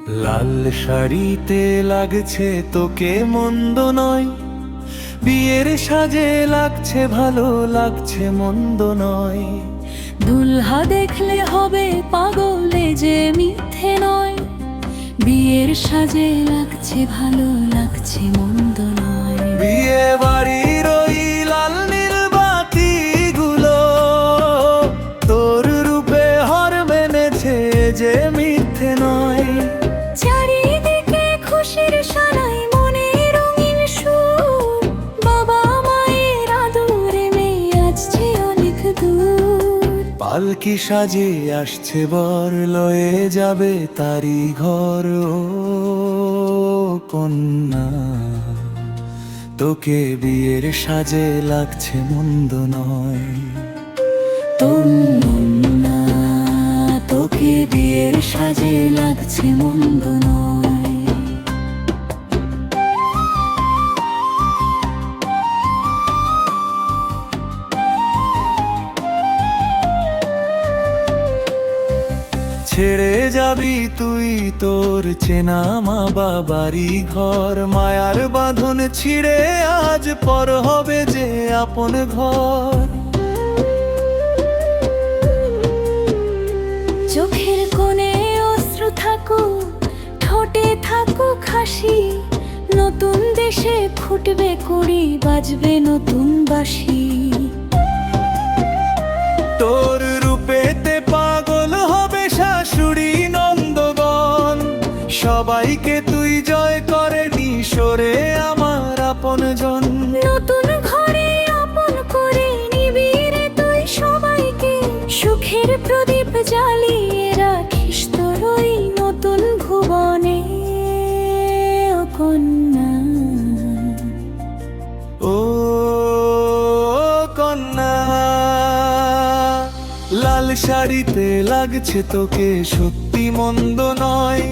লাল শাড়িতে লাগছে তোকে মন্দ নয়, বিয়ের সাজে লাগছে ভালো, লাগছে মন্দ নয়। দুলহা দেখলে হবে পাগলে যে মিথ্যে নয়, বিয়ের সাজে লাগছে ভালো, লাগছে মন্দ নয়। বিয়ে বাড়ির ওই লাল নীল বাতিগুলো তোর রূপে হর মেনেছে যে মিথ্যে নয়। চারিদিকে খুশির সানাই, মনে রঙিন সুর, বাবা মায়ের আদরে মেয়ে আসছে অনেক দূর। পালকি সাজে আসছে বর, লয়ে যাবে তারি ঘর। ও কন্যা, তোকে বিয়ের সাজে লাগছে মন্দ নয়। তোমরা তোকে বিয়ের সাজে লাগছে মন্দ নয়। ছেড়ে যাবি তুই তোর চেনা মা বাবারি ঘর, মায়ার বাঁধন ছিঁড়ে আজ পর হবে যে আপন ঘর। চোখের কোণে অশ্রু থাকুক, ঠোঁটে থাকুক হাসি, নতুন দেশে ফুটবে কুড়ি, বাজবে নতুন বাঁশি। তোর রূপেতে পাগল হবে শাশুড়ি নন্দগণ, সবাইকে তুই জয় করে নিশোরে আমার আপন জন। নতুন ঘরে আপন করে নিবি রে তুই সবাইকে, সুখের প্রদীপ জ্বালিয়ে রাখিস তোর ওই নতুন ভুবনে। ও কন্যা, ও কন্যা, লাল শাড়িতে লাগছে তোকে সত্যি মন্দ নয়,